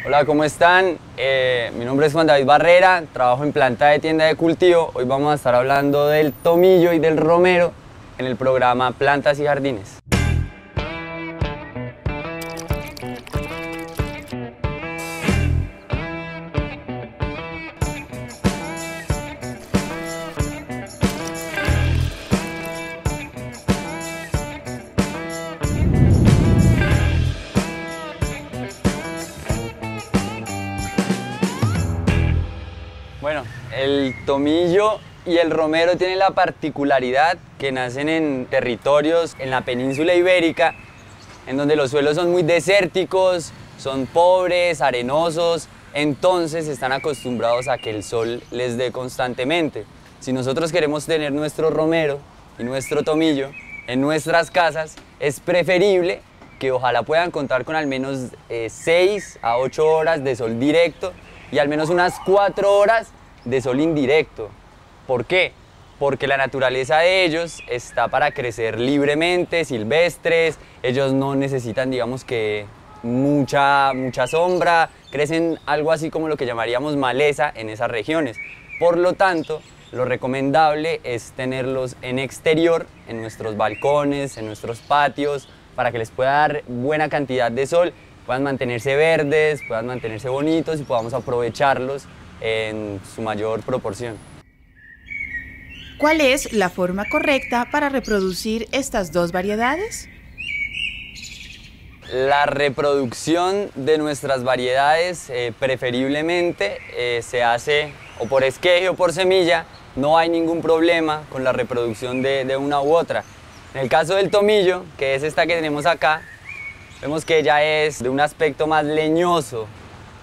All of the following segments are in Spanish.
Hola, ¿cómo están? Mi nombre es Juan David Barrera, trabajo en planta de tienda de cultivo. Hoy vamos a estar hablando del tomillo y del romero en el programa Plantas y Jardines. Bueno, el tomillo y el romero tienen la particularidad que nacen en territorios en la península ibérica, en donde los suelos son muy desérticos, son pobres, arenosos, entonces están acostumbrados a que el sol les dé constantemente. Si nosotros queremos tener nuestro romero y nuestro tomillo en nuestras casas, es preferible que ojalá puedan contar con al menos 6 a 8 horas de sol directo y al menos unas 4 horas de sol indirecto. ¿Por qué? Porque la naturaleza de ellos está para crecer libremente, silvestres. Ellos no necesitan, digamos que, mucha sombra. Crecen algo así como lo que llamaríamos maleza en esas regiones. Por lo tanto, lo recomendable es tenerlos en exterior, en nuestros balcones, en nuestros patios, para que les pueda dar buena cantidad de sol, puedan mantenerse verdes, puedan mantenerse bonitos y podamos aprovecharlos en su mayor proporción. ¿Cuál es la forma correcta para reproducir estas dos variedades? La reproducción de nuestras variedades preferiblemente se hace o por esqueje o por semilla. No hay ningún problema con la reproducción de una u otra. En el caso del tomillo, que es esta que tenemos acá, vemos que ella es de un aspecto más leñoso,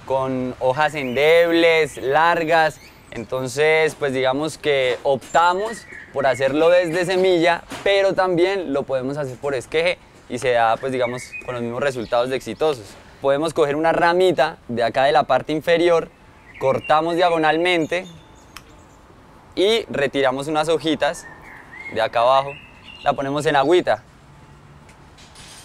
con hojas endebles, largas. Entonces, pues digamos que optamos por hacerlo desde semilla, pero también lo podemos hacer por esqueje y se da, pues digamos, con los mismos resultados de exitosos. Podemos coger una ramita de acá de la parte inferior, cortamos diagonalmente y retiramos unas hojitas de acá abajo, la ponemos en agüita.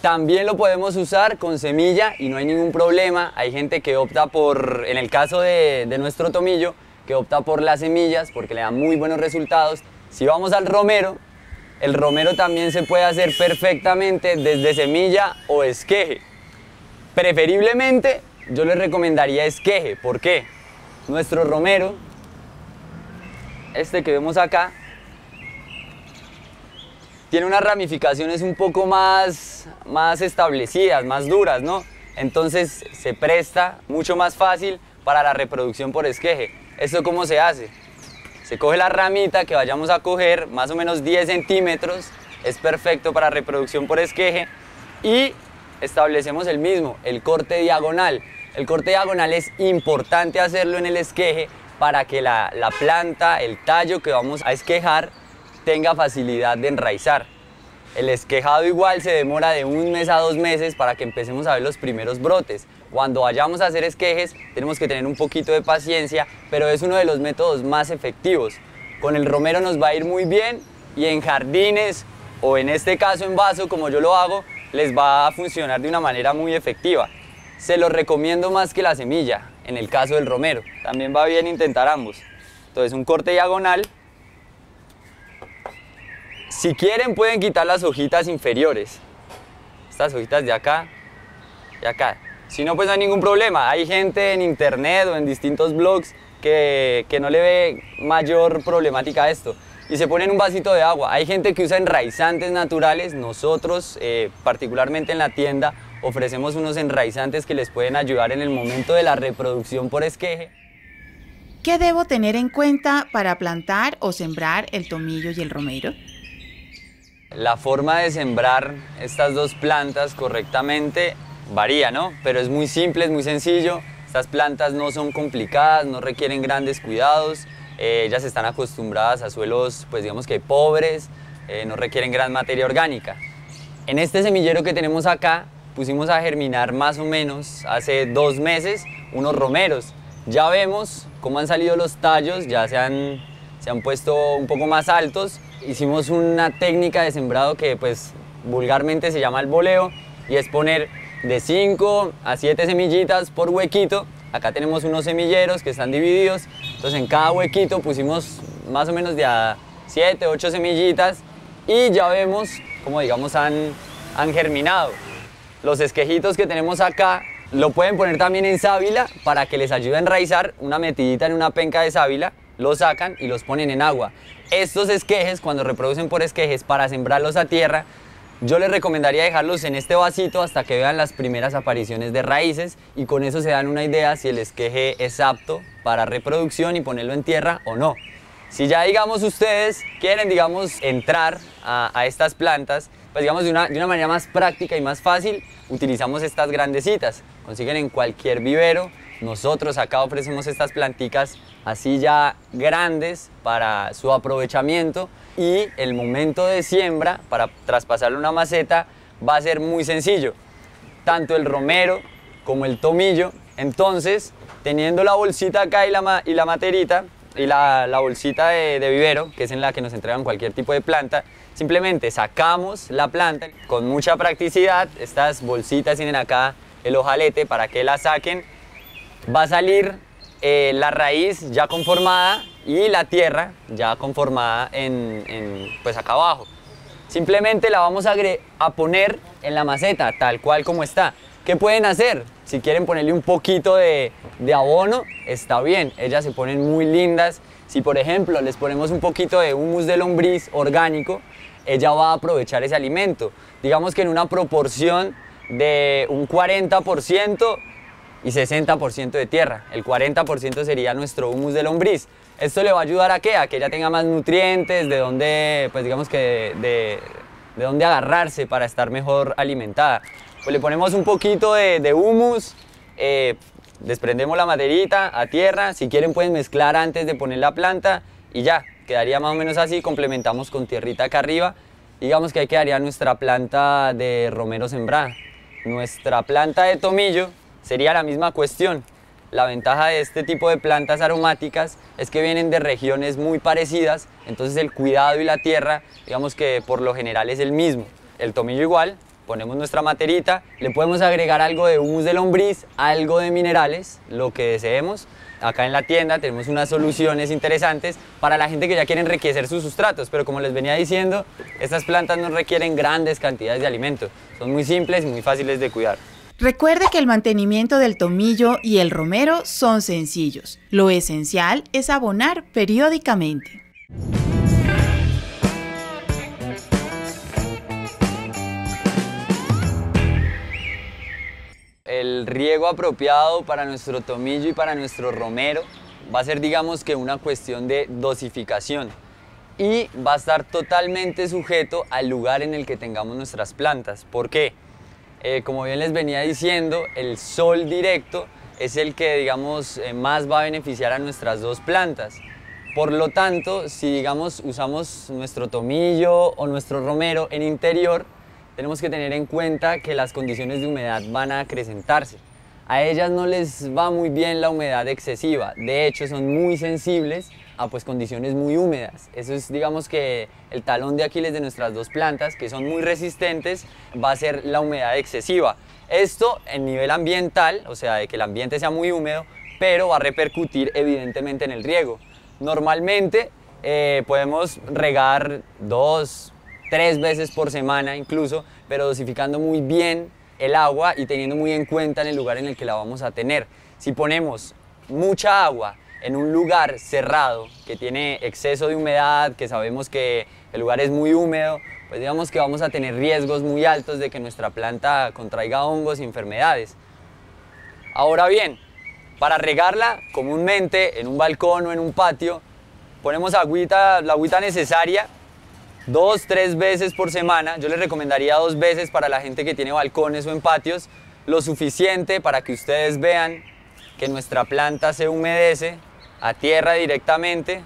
También lo podemos usar con semilla y no hay ningún problema. Hay gente que opta por, en el caso de nuestro tomillo, que opta por las semillas porque le dan muy buenos resultados. Si vamos al romero, el romero también se puede hacer perfectamente desde semilla o esqueje. Preferiblemente yo les recomendaría esqueje. ¿Por qué? Nuestro romero, este que vemos acá, tiene unas ramificaciones un poco más establecidas, más duras, ¿no? Entonces se presta mucho más fácil para la reproducción por esqueje. ¿Esto cómo se hace? Se coge la ramita que vayamos a coger, más o menos 10 centímetros, es perfecto para reproducción por esqueje, y establecemos el mismo, el corte diagonal. El corte diagonal es importante hacerlo en el esqueje para que la planta, el tallo que vamos a esquejar, tenga facilidad de enraizar. El esquejado igual se demora de 1 mes a 2 meses para que empecemos a ver los primeros brotes. Cuando vayamos a hacer esquejes tenemos que tener un poquito de paciencia, pero es uno de los métodos más efectivos. Con el romero nos va a ir muy bien y en jardines o en este caso en vaso, como yo lo hago, les va a funcionar de una manera muy efectiva. Se los recomiendo más que la semilla en el caso del romero. También va bien intentar ambos. Entonces un corte diagonal. Si quieren pueden quitar las hojitas inferiores, estas hojitas de acá y acá. Si no, pues no hay ningún problema. Hay gente en internet o en distintos blogs que no le ve mayor problemática a esto y se pone en un vasito de agua. Hay gente que usa enraizantes naturales. Nosotros, particularmente en la tienda, ofrecemos unos enraizantes que les pueden ayudar en el momento de la reproducción por esqueje. ¿Qué debo tener en cuenta para plantar o sembrar el tomillo y el romero? La forma de sembrar estas dos plantas correctamente varía, ¿no? Pero es muy simple, es muy sencillo. Estas plantas no son complicadas, no requieren grandes cuidados. Ellas están acostumbradas a suelos, pues digamos que pobres, no requieren gran materia orgánica. En este semillero que tenemos acá, pusimos a germinar más o menos hace 2 meses unos romeros. Ya vemos cómo han salido los tallos, ya se han puesto un poco más altos. Hicimos una técnica de sembrado que pues vulgarmente se llama el boleo y es poner de 5 a 7 semillitas por huequito. Acá tenemos unos semilleros que están divididos, entonces en cada huequito pusimos más o menos de a 7, 8 semillitas y ya vemos como digamos han germinado. Los esquejitos que tenemos acá lo pueden poner también en sábila para que les ayude a enraizar, una metidita en una penca de sábila, lo sacan y los ponen en agua. Estos esquejes, cuando reproducen por esquejes para sembrarlos a tierra, yo les recomendaría dejarlos en este vasito hasta que vean las primeras apariciones de raíces y con eso se dan una idea si el esqueje es apto para reproducción y ponerlo en tierra o no. Si ya digamos ustedes quieren digamos entrar a estas plantas, pues digamos de una manera más práctica y más fácil, utilizamos estas grandecitas. Consiguen en cualquier vivero. Nosotros acá ofrecemos estas planticas así ya grandes para su aprovechamiento y el momento de siembra para traspasarle una maceta va a ser muy sencillo. Tanto el romero como el tomillo. Entonces, teniendo la bolsita acá y la materita y la bolsita de vivero, que es en la que nos entregan cualquier tipo de planta, simplemente sacamos la planta con mucha practicidad. Estas bolsitas tienen acá el ojalete para que la saquen. Va a salir la raíz ya conformada y la tierra ya conformada pues acá abajo. Simplemente la vamos a poner en la maceta tal cual como está. ¿Qué pueden hacer? Si quieren ponerle un poquito de abono, está bien, ellas se ponen muy lindas. Si por ejemplo les ponemos un poquito de humus de lombriz orgánico, ella va a aprovechar ese alimento. Digamos que en una proporción de un 40% y 60% de tierra. El 40% sería nuestro humus de lombriz. Esto le va a ayudar a ¿qué? A que ella tenga más nutrientes, de donde, pues digamos que de dónde agarrarse para estar mejor alimentada. Pues le ponemos un poquito de humus, desprendemos la materita a tierra, si quieren pueden mezclar antes de poner la planta y ya, quedaría más o menos así, complementamos con tierrita acá arriba. Digamos que ahí quedaría nuestra planta de romero sembrada. Nuestra planta de tomillo sería la misma cuestión. La ventaja de este tipo de plantas aromáticas es que vienen de regiones muy parecidas, entonces el cuidado y la tierra, digamos que por lo general es el mismo. El tomillo igual, ponemos nuestra materita, le podemos agregar algo de humus de lombriz, algo de minerales, lo que deseemos. Acá en la tienda tenemos unas soluciones interesantes para la gente que ya quiere enriquecer sus sustratos, pero como les venía diciendo, estas plantas no requieren grandes cantidades de alimento, son muy simples y muy fáciles de cuidar. Recuerde que el mantenimiento del tomillo y el romero son sencillos. Lo esencial es abonar periódicamente. El riego apropiado para nuestro tomillo y para nuestro romero va a ser, digamos que una cuestión de dosificación y va a estar totalmente sujeto al lugar en el que tengamos nuestras plantas. ¿Por qué? Como bien les venía diciendo, el sol directo es el que, digamos, más va a beneficiar a nuestras dos plantas. Por lo tanto, si, digamos, usamos nuestro tomillo o nuestro romero en interior, tenemos que tener en cuenta que las condiciones de humedad van a acrecentarse. A ellas no les va muy bien la humedad excesiva, de hecho son muy sensibles a pues, condiciones muy húmedas. Eso es digamos que el talón de Aquiles de nuestras dos plantas, que son muy resistentes, va a ser la humedad excesiva. Esto en nivel ambiental, o sea, de que el ambiente sea muy húmedo, pero va a repercutir evidentemente en el riego. Normalmente podemos regar 2, 3 veces por semana incluso, pero dosificando muy bien el agua y teniendo muy en cuenta en el lugar en el que la vamos a tener. Si ponemos mucha agua en un lugar cerrado que tiene exceso de humedad, que sabemos que el lugar es muy húmedo, pues digamos que vamos a tener riesgos muy altos de que nuestra planta contraiga hongos y enfermedades. Ahora bien, para regarla comúnmente en un balcón o en un patio, ponemos agüita, la agüita necesaria 2, 3 veces por semana. Yo les recomendaría 2 veces para la gente que tiene balcones o en patios, lo suficiente para que ustedes vean que nuestra planta se humedece a tierra directamente.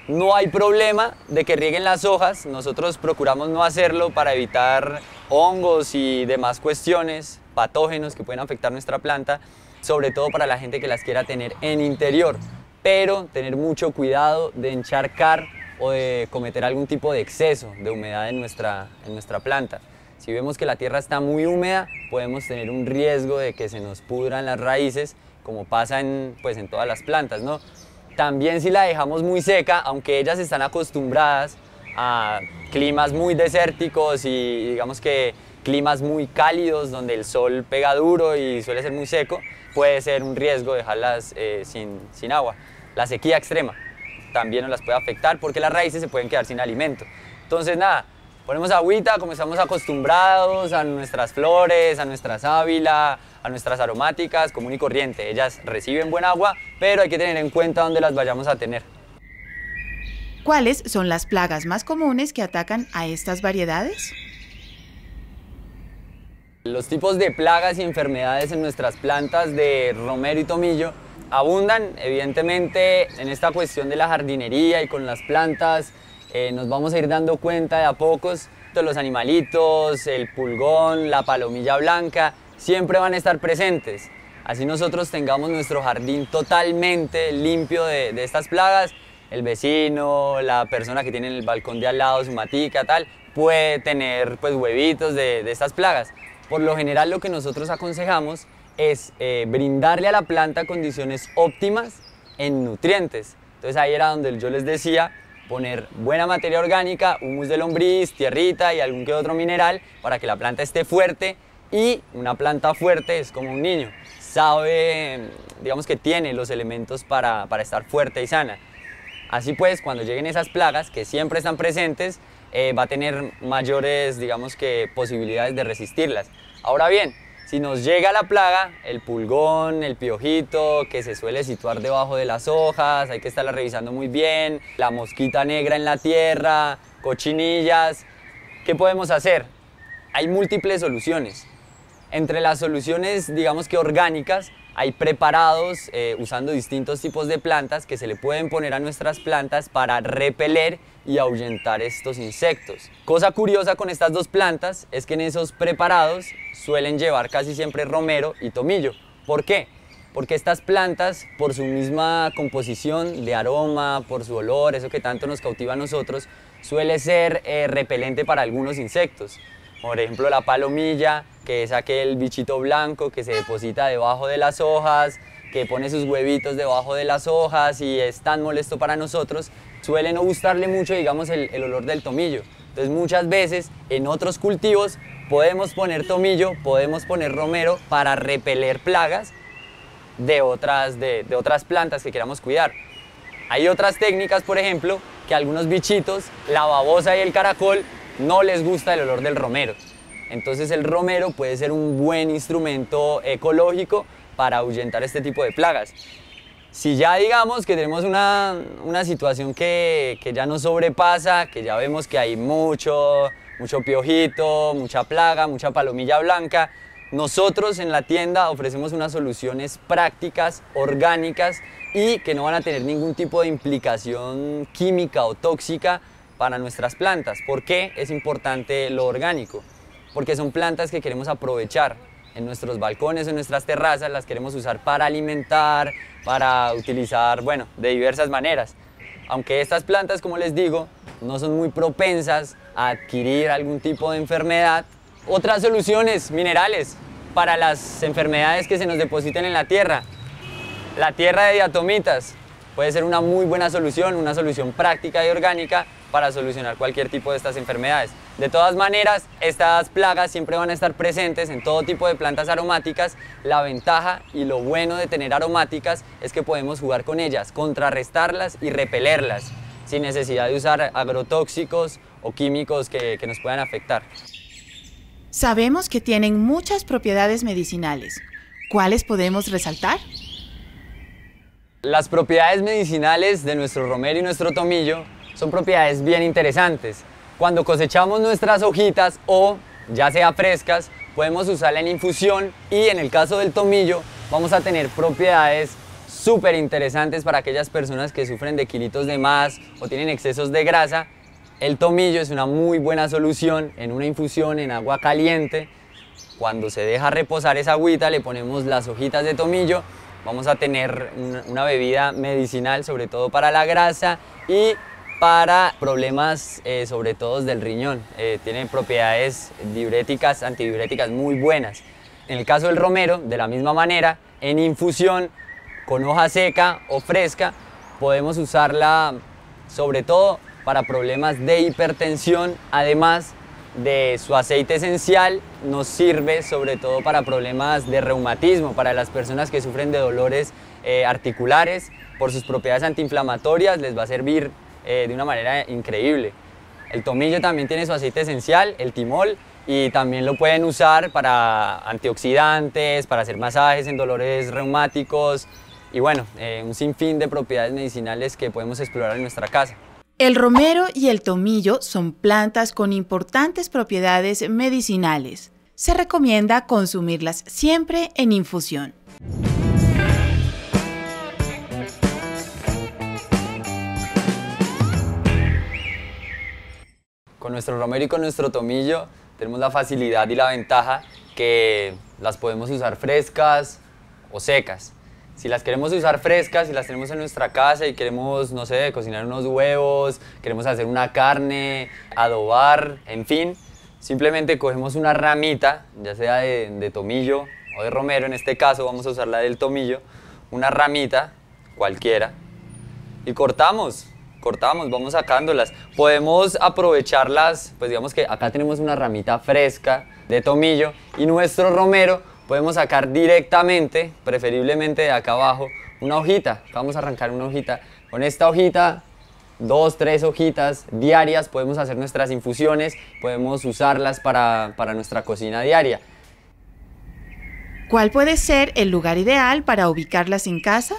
No hay problema de que rieguen las hojas, nosotros procuramos no hacerlo para evitar hongos y demás cuestiones, patógenos que pueden afectar nuestra planta, sobre todo para la gente que las quiera tener en interior, pero tener mucho cuidado de encharcar o de cometer algún tipo de exceso de humedad en nuestra planta. Si vemos que la tierra está muy húmeda, podemos tener un riesgo de que se nos pudran las raíces, como pasa en todas las plantas, ¿no? También si la dejamos muy seca, aunque ellas están acostumbradas a climas muy desérticos y digamos que climas muy cálidos donde el sol pega duro y suele ser muy seco, puede ser un riesgo dejarlas sin agua. La sequía extrema también nos las puede afectar porque las raíces se pueden quedar sin alimento. Entonces nada, ponemos agüita como estamos acostumbrados a nuestras flores, a nuestra sábila, a nuestras aromáticas común y corriente. Ellas reciben buen agua, pero hay que tener en cuenta dónde las vayamos a tener. ¿Cuáles son las plagas más comunes que atacan a estas variedades? Los tipos de plagas y enfermedades en nuestras plantas de romero y tomillo abundan, evidentemente, en esta cuestión de la jardinería y con las plantas. Nos vamos a ir dando cuenta de a pocos. Los animalitos, el pulgón, la palomilla blanca, siempre van a estar presentes. Así nosotros tengamos nuestro jardín totalmente limpio de estas plagas, el vecino, la persona que tiene en el balcón de al lado su matica, tal, puede tener huevitos de estas plagas. Por lo general lo que nosotros aconsejamos es brindarle a la planta condiciones óptimas en nutrientes. Entonces ahí era donde yo les decía, poner buena materia orgánica, humus de lombriz, tierrita y algún que otro mineral para que la planta esté fuerte. Y una planta fuerte es como un niño, sabe, digamos que tiene los elementos para estar fuerte y sana. Así pues, cuando lleguen esas plagas, que siempre están presentes, va a tener mayores, digamos que, posibilidades de resistirlas. Ahora bien, si nos llega la plaga, el pulgón, el piojito, que se suele situar debajo de las hojas, hay que estarla revisando muy bien, la mosquita negra en la tierra, cochinillas, ¿qué podemos hacer? Hay múltiples soluciones. Entre las soluciones, digamos que orgánicas, hay preparados usando distintos tipos de plantas que se le pueden poner a nuestras plantas para repeler y ahuyentar estos insectos. Cosa curiosa con estas dos plantas es que en esos preparados suelen llevar casi siempre romero y tomillo. ¿Por qué? Porque estas plantas, por su misma composición de aroma, por su olor, eso que tanto nos cautiva a nosotros, suele ser repelente para algunos insectos. Por ejemplo, la palomilla, que es aquel bichito blanco que se deposita debajo de las hojas, que pone sus huevitos debajo de las hojas y es tan molesto para nosotros, suele no gustarle mucho, digamos, el olor del tomillo. Entonces, muchas veces en otros cultivos podemos poner tomillo, podemos poner romero para repeler plagas de otras plantas que queramos cuidar. Hay otras técnicas, por ejemplo, que a algunos bichitos, la babosa y el caracol, no les gusta el olor del romero. Entonces el romero puede ser un buen instrumento ecológico para ahuyentar este tipo de plagas. Si ya digamos que tenemos una situación que ya nos sobrepasa, que ya vemos que hay mucho piojito, mucha plaga, mucha palomilla blanca, nosotros en la tienda ofrecemos unas soluciones prácticas, orgánicas y que no van a tener ningún tipo de implicación química o tóxica para nuestras plantas. ¿Por qué es importante lo orgánico? Porque son plantas que queremos aprovechar en nuestros balcones, en nuestras terrazas, las queremos usar para alimentar, para utilizar, bueno, de diversas maneras. Aunque estas plantas, como les digo, no son muy propensas a adquirir algún tipo de enfermedad. Otras soluciones, minerales, para las enfermedades que se nos depositen en la tierra. La tierra de diatomitas puede ser una muy buena solución, una solución práctica y orgánica para solucionar cualquier tipo de estas enfermedades. De todas maneras, estas plagas siempre van a estar presentes en todo tipo de plantas aromáticas. La ventaja y lo bueno de tener aromáticas es que podemos jugar con ellas, contrarrestarlas y repelerlas, sin necesidad de usar agrotóxicos o químicos que nos puedan afectar. Sabemos que tienen muchas propiedades medicinales. ¿Cuáles podemos resaltar? Las propiedades medicinales de nuestro romero y nuestro tomillo son propiedades bien interesantes. Cuando cosechamos nuestras hojitas o ya sea frescas, podemos usarla en infusión y en el caso del tomillo vamos a tener propiedades súper interesantes para aquellas personas que sufren de kilitos de más o tienen excesos de grasa. El tomillo es una muy buena solución en una infusión en agua caliente. Cuando se deja reposar esa agüita le ponemos las hojitas de tomillo. Vamos a tener una bebida medicinal, sobre todo para la grasa, y para problemas sobre todo del riñón. Tiene propiedades diuréticas, antidiuréticas muy buenas. En el caso del romero, de la misma manera, en infusión, con hoja seca o fresca, podemos usarla sobre todo para problemas de hipertensión. Además de su aceite esencial, nos sirve sobre todo para problemas de reumatismo, para las personas que sufren de dolores articulares. Por sus propiedades antiinflamatorias les va a servir de una manera increíble. El tomillo también tiene su aceite esencial, el timol, y también lo pueden usar para antioxidantes, para hacer masajes en dolores reumáticos y bueno, un sinfín de propiedades medicinales que podemos explorar en nuestra casa. El romero y el tomillo son plantas con importantes propiedades medicinales. Se recomienda consumirlas siempre en infusión. Con nuestro romero y con nuestro tomillo tenemos la facilidad y la ventaja que las podemos usar frescas o secas. Si las queremos usar frescas, si las tenemos en nuestra casa y queremos, no sé, cocinar unos huevos, queremos hacer una carne, adobar, en fin, simplemente cogemos una ramita, ya sea de tomillo o de romero, en este caso vamos a usar la del tomillo, una ramita cualquiera y cortamos, vamos sacándolas. Podemos aprovecharlas, pues digamos que acá tenemos una ramita fresca de tomillo y nuestro romero podemos sacar directamente, preferiblemente de acá abajo, una hojita. Vamos a arrancar una hojita. Con esta hojita, 2, 3 hojitas diarias, podemos hacer nuestras infusiones, podemos usarlas para nuestra cocina diaria. ¿Cuál puede ser el lugar ideal para ubicarlas en casa?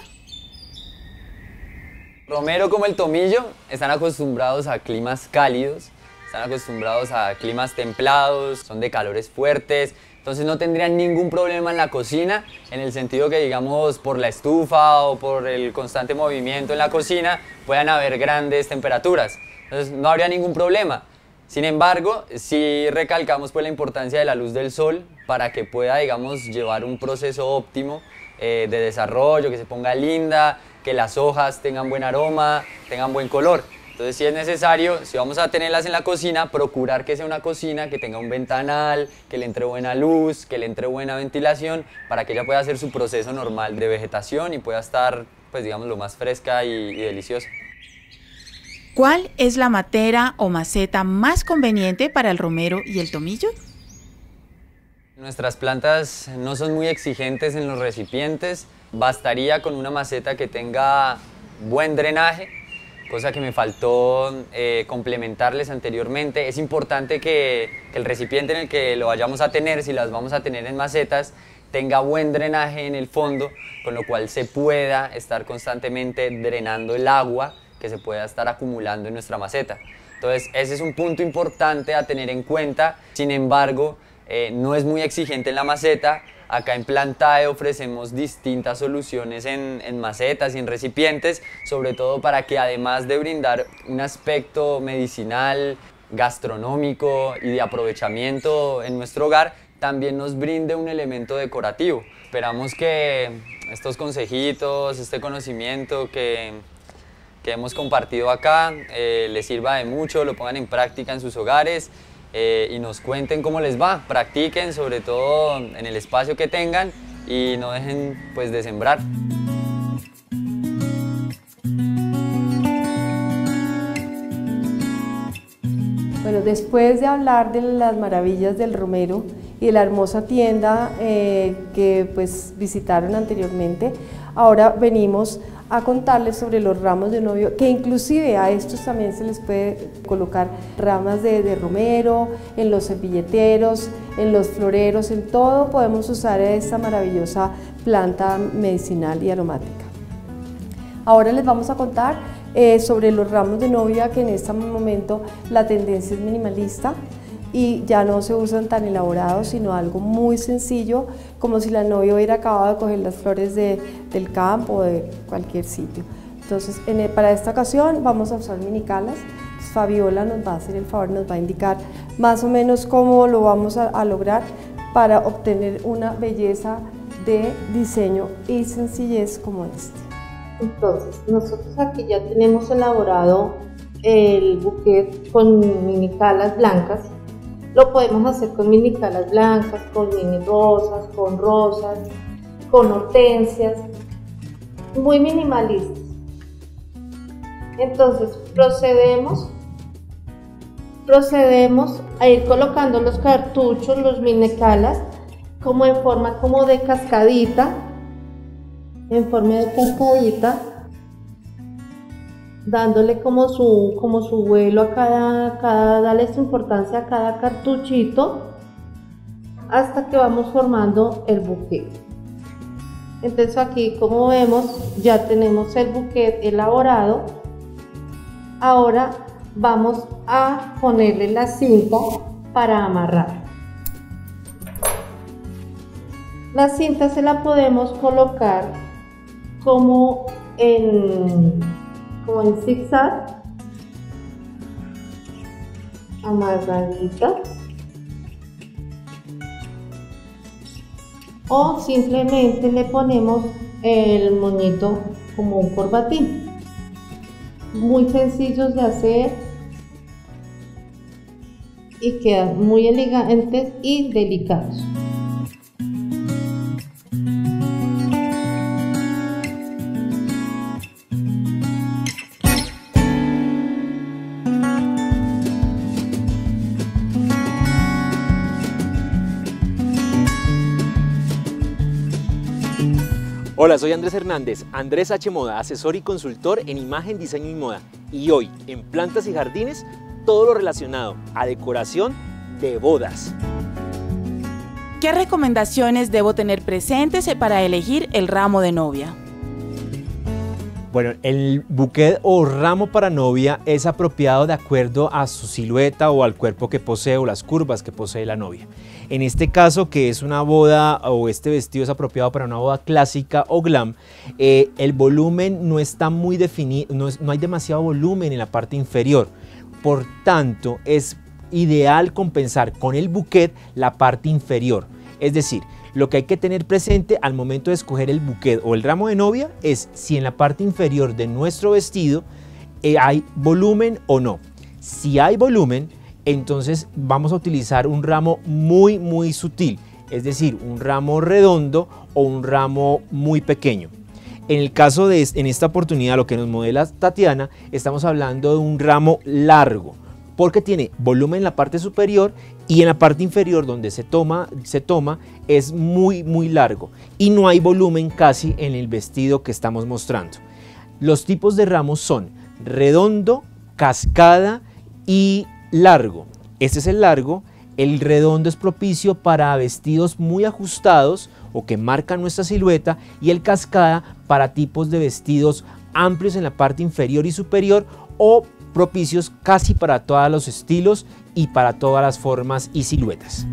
Romero como el tomillo están acostumbrados a climas cálidos, están acostumbrados a climas templados, son de calores fuertes, entonces no tendrían ningún problema en la cocina, en el sentido que digamos por la estufa o por el constante movimiento en la cocina puedan haber grandes temperaturas, entonces no habría ningún problema. Sin embargo, sí recalcamos pues la importancia de la luz del sol para que pueda, digamos, llevar un proceso óptimo de desarrollo, que se ponga linda, que las hojas tengan buen aroma, tengan buen color. Entonces, si es necesario, si vamos a tenerlas en la cocina, procurar que sea una cocina que tenga un ventanal, que le entre buena luz, que le entre buena ventilación, para que ella pueda hacer su proceso normal de vegetación y pueda estar, pues digamos, lo más fresca y deliciosa. ¿Cuál es la matera o maceta más conveniente para el romero y el tomillo? Nuestras plantas no son muy exigentes en los recipientes, bastaría con una maceta que tenga buen drenaje, cosa que me faltó complementarles anteriormente. Es importante que el recipiente en el que lo vayamos a tener, si las vamos a tener en macetas, tenga buen drenaje en el fondo, con lo cual se pueda estar constantemente drenando el agua que se pueda estar acumulando en nuestra maceta. Entonces, ese es un punto importante a tener en cuenta. Sin embargo, no es muy exigente en la maceta. Acá en Plantae ofrecemos distintas soluciones en macetas y en recipientes, sobre todo para que además de brindar un aspecto medicinal, gastronómico y de aprovechamiento en nuestro hogar, también nos brinde un elemento decorativo. Esperamos que estos consejitos, este conocimiento que hemos compartido acá les sirva de mucho, lo pongan en práctica en sus hogares y nos cuenten cómo les va. Practiquen sobre todo en el espacio que tengan y no dejen pues de sembrar. Bueno, después de hablar de las maravillas del romero y de la hermosa tienda que pues visitaron anteriormente, ahora venimos a contarles sobre los ramos de novio, que inclusive a estos también se les puede colocar ramas de romero, en los cepilleteros, en los floreros, en todo podemos usar esta maravillosa planta medicinal y aromática. Ahora les vamos a contar sobre los ramos de novia, que en este momento la tendencia es minimalista y ya no se usan tan elaborados, sino algo muy sencillo, como si la novia hubiera acabado de coger las flores del campo o de cualquier sitio. Entonces, para esta ocasión vamos a usar minicalas. Fabiola nos va a hacer el favor, nos va a indicar más o menos cómo lo vamos a lograr para obtener una belleza de diseño y sencillez como este. Entonces, nosotros aquí ya tenemos elaborado el buquet con mini calas blancas. Lo podemos hacer con mini calas blancas, con mini rosas, con hortensias, muy minimalistas. Entonces procedemos a ir colocando los cartuchos, los mini calas, como en forma como de cascadita, dándole como su vuelo a darle su importancia a cada cartuchito, hasta que vamos formando el buquet. Entonces aquí, como vemos, ya tenemos el buquet elaborado. Ahora vamos a ponerle la cinta para amarrar. La cinta se la podemos colocar como en zigzag, amarradita, o simplemente le ponemos el moñito como un corbatín. Muy sencillos de hacer y quedan muy elegantes y delicados. Hola, soy Andrés Hernández, Andrés H. Moda, asesor y consultor en imagen, diseño y moda. Y hoy, en Plantas y Jardines, todo lo relacionado a decoración de bodas. ¿Qué recomendaciones debo tener presentes para elegir el ramo de novia? Bueno, el buquet o ramo para novia es apropiado de acuerdo a su silueta o al cuerpo que posee o las curvas que posee la novia. En este caso, que es una boda o este vestido es apropiado para una boda clásica o glam, el volumen no está muy definido, no hay demasiado volumen en la parte inferior. Por tanto, es ideal compensar con el buquet la parte inferior. Es decir, lo que hay que tener presente al momento de escoger el buquet o el ramo de novia es si en la parte inferior de nuestro vestido hay volumen o no. Si hay volumen, entonces vamos a utilizar un ramo muy sutil, es decir, un ramo redondo o un ramo muy pequeño. En el caso en esta oportunidad, lo que nos modela Tatiana, estamos hablando de un ramo largo, porque tiene volumen en la parte superior y en la parte inferior donde se toma es muy largo y no hay volumen casi en el vestido que estamos mostrando. Los tipos de ramos son redondo, cascada y largo. Este es el largo. El redondo es propicio para vestidos muy ajustados o que marcan nuestra silueta, y el cascada para tipos de vestidos amplios en la parte inferior y superior o propicios casi para todos los estilos y para todas las formas y siluetas.